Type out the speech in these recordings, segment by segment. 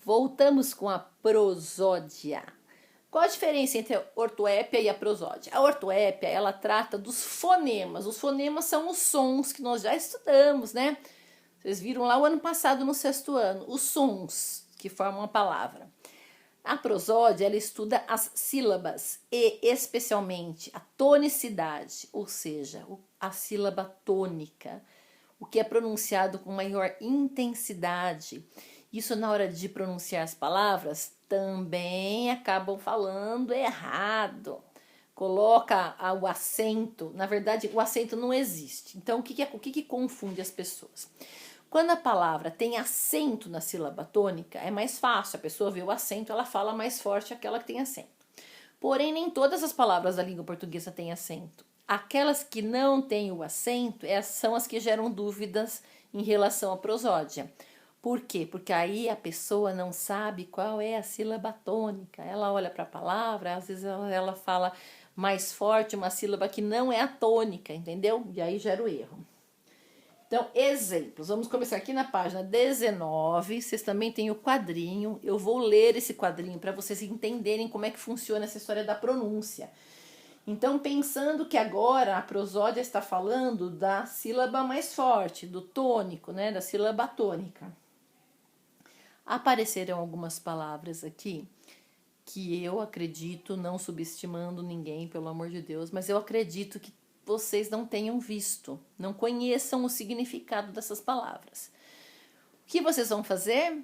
Voltamos com a prosódia. Qual a diferença entre a ortoépia e a prosódia? A ortoépia, ela trata dos fonemas. Os fonemas são os sons que nós já estudamos, né? Vocês viram lá o ano passado, no sexto ano, os sons que formam a palavra. A prosódia, ela estuda as sílabas e, especialmente, a tonicidade, ou seja, a sílaba tônica, o que é pronunciado com maior intensidade. Isso, na hora de pronunciar as palavras, também acabam falando errado. Coloca o acento, na verdade, o acento não existe. Então, o que confunde as pessoas? Quando a palavra tem acento na sílaba tônica, é mais fácil, a pessoa vê o acento, ela fala mais forte aquela que tem acento. Porém, nem todas as palavras da língua portuguesa têm acento. Aquelas que não têm o acento são as que geram dúvidas em relação à prosódia. Por quê? Porque aí a pessoa não sabe qual é a sílaba tônica. Ela olha para a palavra, às vezes ela fala mais forte uma sílaba que não é a tônica, entendeu? E aí gera o erro. Então, exemplos. Vamos começar aqui na página 19. Vocês também têm o quadrinho. Eu vou ler esse quadrinho para vocês entenderem como é que funciona essa história da pronúncia. Então, pensando que agora a prosódia está falando da sílaba mais forte, do tônico, né? Da sílaba tônica. Apareceram algumas palavras aqui que eu acredito, não subestimando ninguém, pelo amor de Deus, mas eu acredito que vocês não tenham visto, não conheçam o significado dessas palavras. O que vocês vão fazer?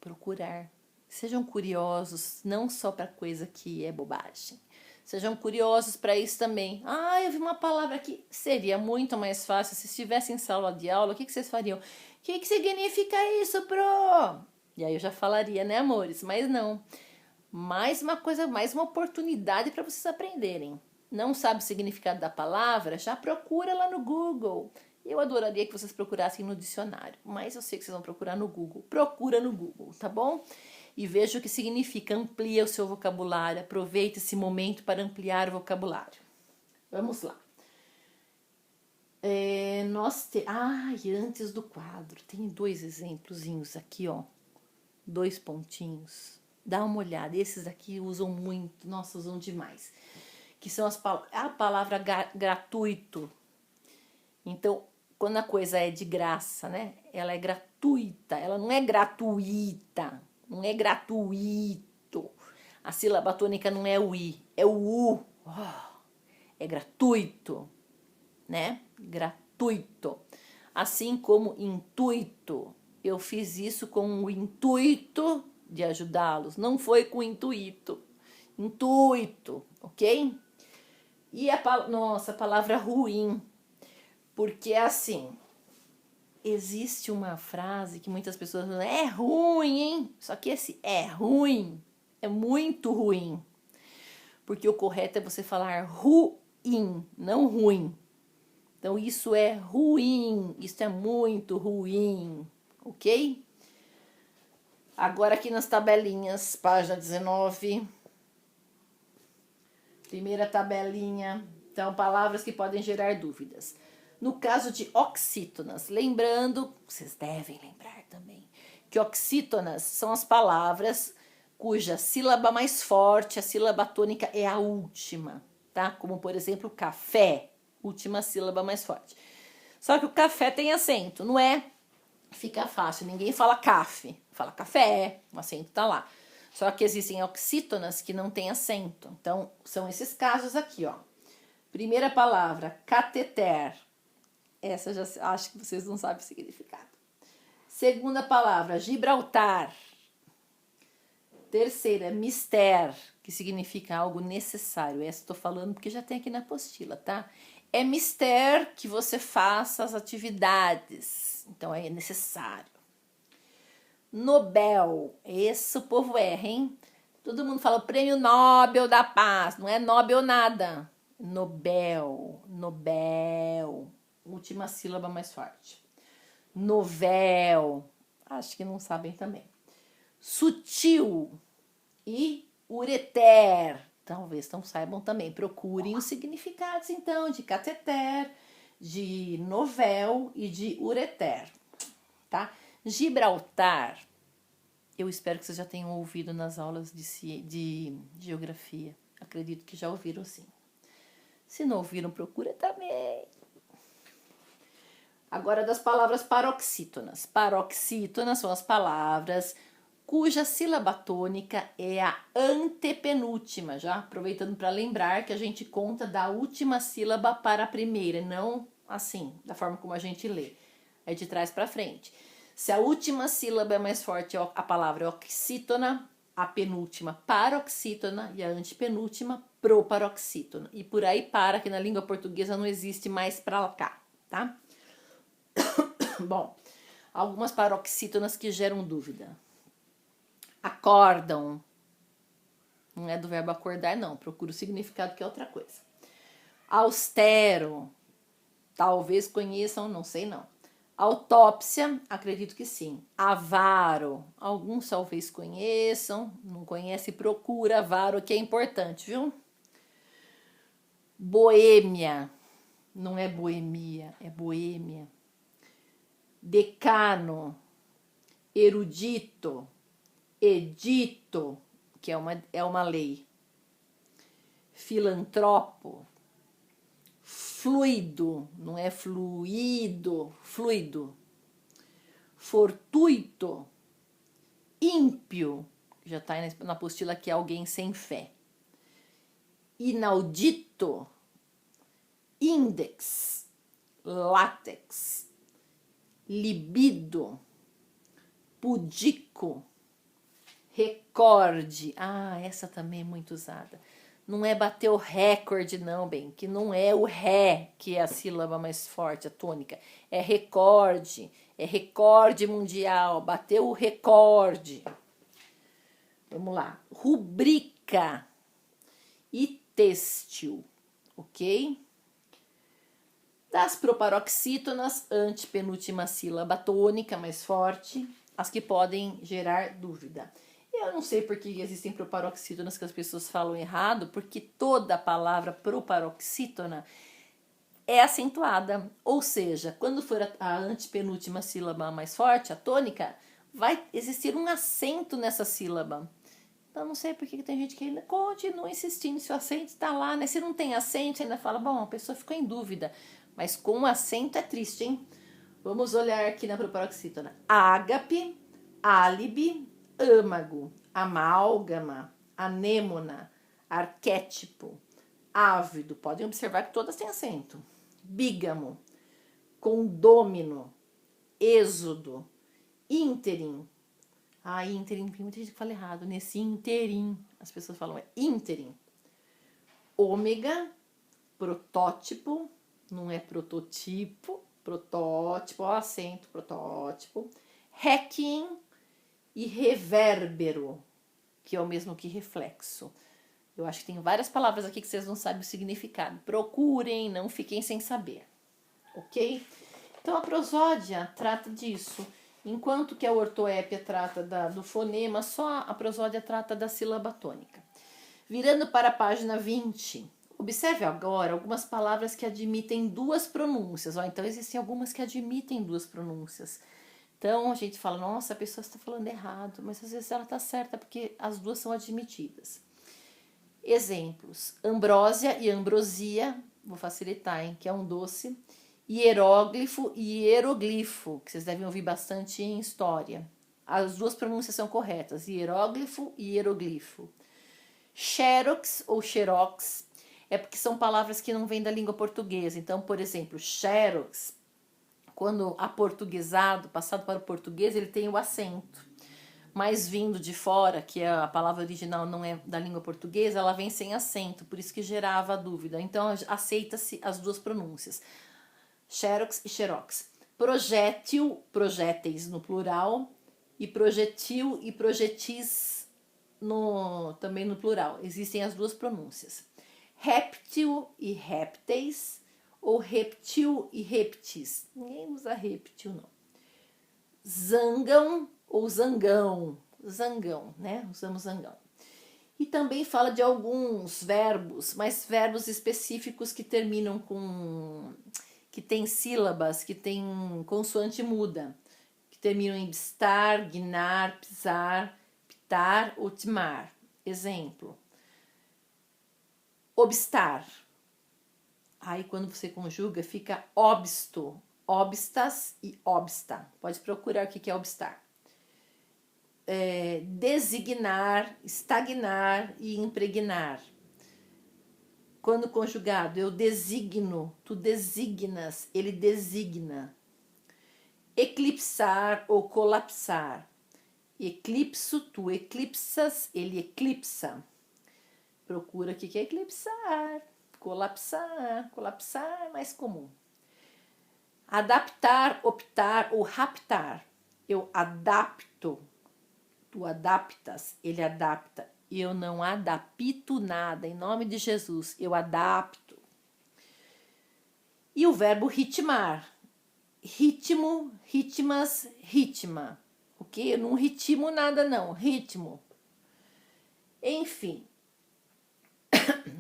Procurar. Sejam curiosos, não só para coisa que é bobagem. Sejam curiosos para isso também. Eu vi uma palavra aqui. Seria muito mais fácil se estivesse em sala de aula. O que vocês fariam? O que significa isso, pro? E aí eu já falaria, né, amores? Mas não. Mais uma coisa, mais uma oportunidade para vocês aprenderem. Não sabe o significado da palavra? Já procura lá no Google. Eu adoraria que vocês procurassem no dicionário, mas eu sei que vocês vão procurar no Google. Procura no Google, tá bom? E veja o que significa. Amplia o seu vocabulário. Aproveite esse momento para ampliar o vocabulário. Vamos lá. Antes do quadro, tem 2 exemplozinhos aqui, ó. 2 pontinhos. Dá uma olhada. Esses aqui usam muito. Nossa, usam demais. Que são a palavra gratuito. Então, quando a coisa é de graça, né? Ela é gratuita, ela não é gratuita, não é gratuito. A sílaba tônica não é o i, é o u. É gratuito, né? Gratuito. Assim como intuito. Eu fiz isso com o intuito de ajudá-los, não foi com intuito. Intuito, ok? E a palavra ruim, porque assim, existe uma frase que muitas pessoas falam, é ruim, hein? Só que esse é ruim, é muito ruim. Porque o correto é você falar ruim, não ruim. Então isso é ruim, isso é muito ruim, ok? Agora aqui nas tabelinhas, página 19... Primeira tabelinha. Então, palavras que podem gerar dúvidas. No caso de oxítonas, lembrando, vocês devem lembrar também, que oxítonas são as palavras cuja sílaba mais forte, a sílaba tônica é a última, tá? Como, por exemplo, café, última sílaba mais forte. Só que o café tem acento, não é? Fica fácil, ninguém fala café, fala café, o acento tá lá. Só que existem oxítonas que não têm acento. Então, são esses casos aqui, ó. Primeira palavra, cateter. Essa já acho que vocês não sabem o significado. Segunda palavra, Gibraltar. Terceira, mister, que significa algo necessário. Essa estou falando porque já tem aqui na apostila, tá? É mister que você faça as atividades. Então, é necessário. Nobel, esse o povo erra, hein? Todo mundo fala Prêmio Nobel da Paz, não é Nobel nada. Nobel, Nobel, última sílaba mais forte. Novel, acho que não sabem também. Sutil e ureter, talvez não saibam também. Procurem os significados, então, de cateter, de novel e de ureter, tá? Gibraltar Eu espero que vocês já tenham ouvido nas aulas de geografia. Acredito que já ouviram sim. Se não ouviram, procura também. Agora das palavras paroxítonas. Paroxítonas são as palavras cuja sílaba tônica é a antepenúltima, já aproveitando para lembrar que a gente conta da última sílaba para a primeira, não assim, da forma como a gente lê, é de trás para frente. Se a última sílaba é mais forte, a palavra é oxítona, a penúltima paroxítona e a antepenúltima proparoxítona. E por aí para, que na língua portuguesa não existe mais para cá, tá? Bom, algumas paroxítonas que geram dúvida. Acordam. Não é do verbo acordar, não. Procura o significado, que é outra coisa. Austero. Talvez conheçam, não sei não. Autópsia, acredito que sim. Avaro. Alguns talvez conheçam. Não conhece, procura. Avaro, que é importante, viu? Boêmia. Não é boemia, é boêmia. Decano. Erudito. Edito, que é uma lei. Filantropo. Fluido, não é fluido, fluido. Fortuito. Ímpio, já está na apostila que é alguém sem fé. Inaudito. Índex. Látex. Libido. Pudico. Recorde. Ah, essa também é muito usada. Não é bater o recorde, não, bem. Que não é o ré, que é a sílaba mais forte, a tônica. É recorde. É recorde mundial. Bateu o recorde. Vamos lá. Rubrica. E têxtil. Ok? Das proparoxítonas, antepenúltima sílaba tônica mais forte. As que podem gerar dúvida. Eu não sei porque existem proparoxítonas que as pessoas falam errado, porque toda a palavra proparoxítona é acentuada. Ou seja, quando for a antepenúltima sílaba mais forte, a tônica, vai existir um acento nessa sílaba. Então, não sei porque tem gente que ainda continua insistindo se o acento está lá, né? Se não tem acento, ainda fala, bom, a pessoa ficou em dúvida. Mas com acento é triste, hein? Vamos olhar aqui na proparoxítona. Ágape, álibi, âmago, amálgama, anêmona, arquétipo, ávido. Podem observar que todas têm acento. Bígamo, condômino, êxodo, ínterim. Ah, ínterim, tem muita gente que fala errado. Nesse interim, as pessoas falam ínterim. Ômega, protótipo, não é prototipo, protótipo, ó, acento, protótipo. Requiem e revérbero, que é o mesmo que reflexo. Eu acho que tem várias palavras aqui que vocês não sabem o significado. Procurem, não fiquem sem saber. Ok? Então a prosódia trata disso. Enquanto que a ortoépia trata do fonema, só a prosódia trata da sílaba tônica. Virando para a página 20, observe agora algumas palavras que admitem duas pronúncias. Ó, então existem algumas que admitem duas pronúncias. Então a gente fala, nossa, a pessoa está falando errado, mas às vezes ela está certa porque as duas são admitidas. Exemplos: ambrósia e ambrosia, vou facilitar, hein, que é um doce. Hieróglifo e hieroglifo, que vocês devem ouvir bastante em história. As duas pronúncias são corretas, hieróglifo e hieroglifo. Xerox ou xerox é porque são palavras que não vêm da língua portuguesa. Então, por exemplo, xerox, quando aportuguesado, passado para o português, ele tem o acento. Mas vindo de fora, que a palavra original não é da língua portuguesa, ela vem sem acento, por isso que gerava a dúvida. Então, aceita-se as duas pronúncias. Xerox e xerox. Projétil, projéteis no plural, e projetil e projetis também no plural. Existem as duas pronúncias. Réptil e répteis, ou reptil e reptis. Ninguém usa reptil, não. Zangão ou zangão. Zangão, né? Usamos zangão. E também fala de alguns verbos, mas verbos específicos que terminam com... que tem sílabas, que tem consoante muda. que terminam em bistar, guinar, pisar, pitar ou timar. Exemplo: obstar. Aí quando você conjuga fica obsto, obstas e obsta. Pode procurar o que é obstar. Designar, estagnar e impregnar. Quando conjugado, eu designo, tu designas, ele designa. Eclipsar ou colapsar. Eclipso, tu eclipsas, ele eclipsa. Procura o que é eclipsar. Colapsar, colapsar é mais comum. Adaptar, optar ou raptar. Eu adapto, tu adaptas, ele adapta. Eu não adapto nada, em nome de Jesus, eu adapto. E o verbo ritmar. Ritmo, ritmas, ritma. Ok? Eu não ritmo nada não, ritmo. Enfim.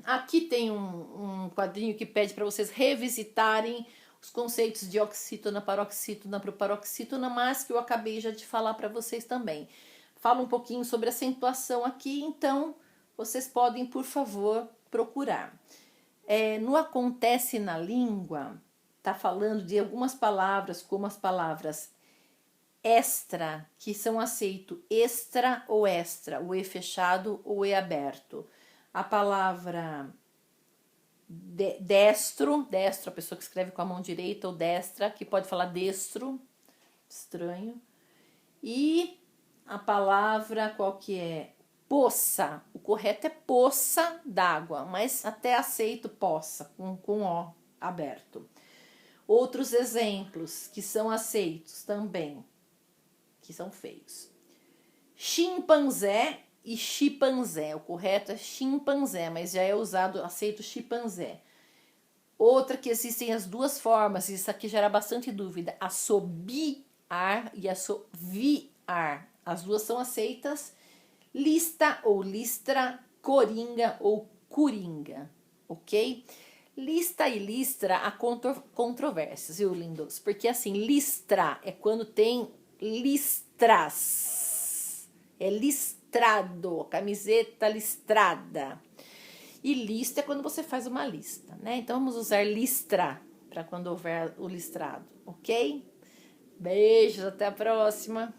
Aqui tem um quadrinho que pede para vocês revisitarem os conceitos de oxítona, paroxítona, proparoxítona, mas que eu acabei já de falar para vocês também. Fala um pouquinho sobre acentuação aqui, então vocês podem, por favor, procurar. No Acontece na Língua, tá falando de algumas palavras, como as palavras extra, que são aceito extra ou extra, o E fechado ou E aberto. A palavra destro, a pessoa que escreve com a mão direita, ou destra, que pode falar destro, estranho. E a palavra, qual que é? Poça. O correto é poça d'água, mas até aceito poça, com O aberto. Outros exemplos que são aceitos também, que são feios. Chimpanzé e chimpanzé. O correto é chimpanzé, mas já é usado, aceito chimpanzé. Outra que existem as duas formas, isso aqui gera bastante dúvida. Assobiar e assoviar. As duas são aceitas. Lista ou listra, coringa ou coringa, ok? Lista e listra há controvérsias, viu, lindos? Porque assim, listra é quando tem listras. É listrado, camiseta listrada. E lista é quando você faz uma lista, né? Então vamos usar listra para quando houver o listrado, ok? Beijos, até a próxima!